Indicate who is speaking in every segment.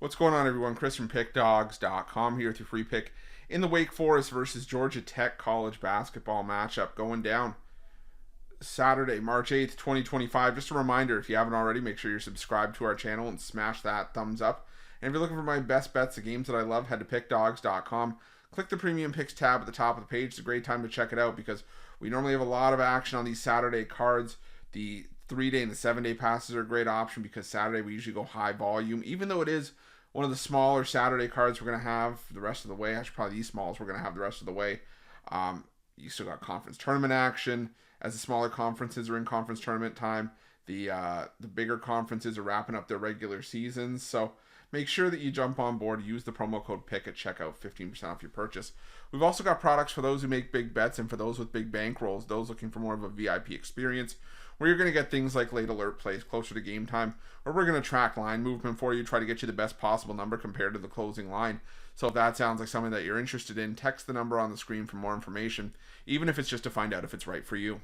Speaker 1: What's going on, everyone? Chris from Pickdawgz.com here with your free pick in the Wake Forest versus Georgia Tech college basketball matchup going down Saturday, March 8th, 2025. Just a reminder, if you haven't already, make sure you're subscribed to our channel and smash that thumbs up. And if you're looking for my best bets, the games that I love, head to Pickdawgz.com. Click the Premium Picks tab at the top of the page. It's a great time to check it out because we normally have a lot of action on these Saturday cards. The 3-day and the 7-day passes are a great option because Saturday we usually go high volume, even though it is one of the smaller Saturday cards we're going to have the rest of the way. Actually, probably these smalls we're going to have the rest of the way. You still got conference tournament action as the smaller conferences are in conference tournament time. The bigger conferences are wrapping up their regular seasons. So make sure that you jump on board. Use the promo code PICK at checkout, 15% off your purchase. We've also got products for those who make big bets and for those with big bankrolls, those looking for more of a VIP experience, where you're going to get things like late alert plays closer to game time, or we're going to track line movement for you, try to get you the best possible number compared to the closing line. So if that sounds like something that you're interested in, text the number on the screen for more information, even if it's just to find out if it's right for you.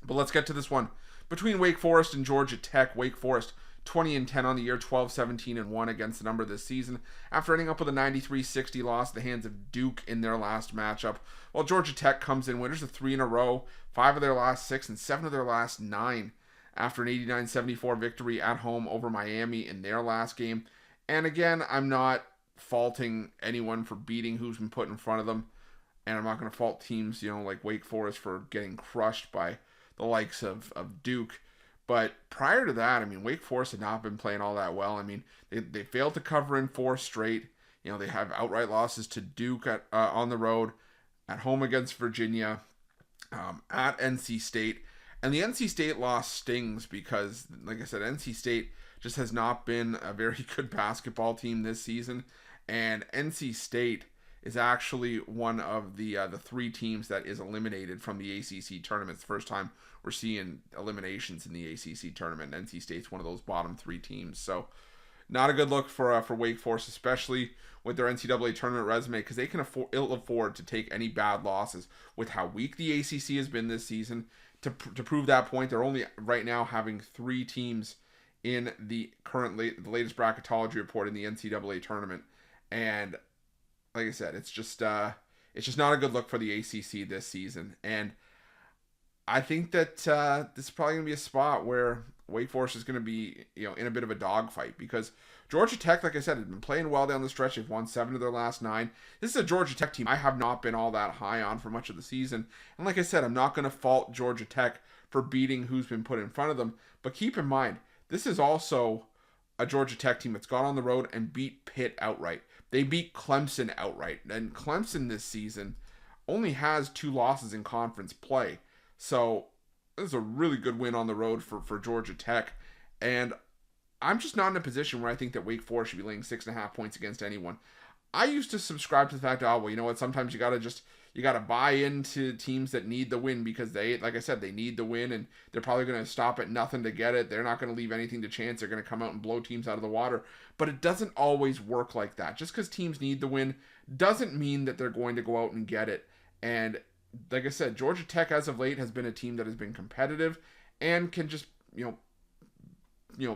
Speaker 1: But let's get to this one. Between Wake Forest and Georgia Tech, Wake Forest 20-10 on the year, 12-17-1 against the number this season, after ending up with a 93-60 loss at the hands of Duke in their last matchup. While Georgia Tech comes in winners of 3 in a row, 5 of their last 6 and 7 of their last 9 after an 89-74 victory at home over Miami in their last game. And again, I'm not faulting anyone for beating who's been put in front of them, and I'm not going to fault teams, like Wake Forest for getting crushed by the likes of Duke. But prior to that, Wake Forest had not been playing all that well. They failed to cover in 4 straight. They have outright losses to Duke on the road, at home against Virginia, at NC State. And the NC State loss stings because, like I said, NC State just has not been a very good basketball team this season. And NC State is actually one of the 3 teams that is eliminated from the ACC tournament. It's the first time we're seeing eliminations in the ACC tournament. NC State's one of those bottom 3 teams. So not a good look for Wake Forest, especially with their NCAA tournament resume, because they can ill afford to take any bad losses with how weak the ACC has been this season. To prove that point, they're only right now having 3 teams in the latest bracketology report in the NCAA tournament. And like I said, it's just not a good look for the ACC this season. And I think that this is probably going to be a spot where Wake Forest is going to be, in a bit of a dogfight, because Georgia Tech, like I said, has been playing well down the stretch. They've won 7 of their last 9. This is a Georgia Tech team I have not been all that high on for much of the season. And like I said, I'm not going to fault Georgia Tech for beating who's been put in front of them. But keep in mind, this is also a Georgia Tech team that's gone on the road and beat Pitt outright. They beat Clemson outright. And Clemson this season only has 2 losses in conference play. So this is a really good win on the road for Georgia Tech. And I'm just not in a position where I think that Wake Forest should be laying 6.5 points against anyone. I used to subscribe to the fact that, sometimes you gotta buy into teams that need the win, because they, like I said, they need the win, and they're probably going to stop at nothing to get it. They're not going to leave anything to chance. They're going to come out and blow teams out of the water. But it doesn't always work like that. Just because teams need the win doesn't mean that they're going to go out and get it. And like I said, Georgia Tech as of late has been a team that has been competitive and can just,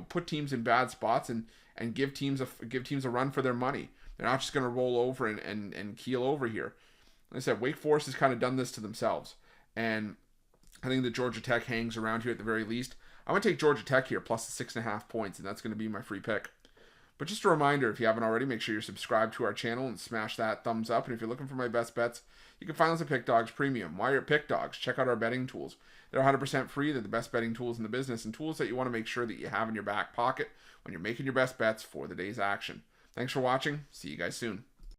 Speaker 1: put teams in bad spots and give teams a run for their money. They're not just going to roll over and keel over here. Like I said, Wake Forest has kind of done this to themselves. And I think that Georgia Tech hangs around here at the very least. I'm going to take Georgia Tech here plus the 6.5 points, and that's going to be my free pick. But just a reminder, if you haven't already, make sure you're subscribed to our channel and smash that thumbs up. And if you're looking for my best bets, you can find us at Pickdawgz Premium. While you're at Pickdawgz, check out our betting tools. They're 100% free. They're the best betting tools in the business, and tools that you want to make sure that you have in your back pocket when you're making your best bets for the day's action. Thanks for watching. See you guys soon.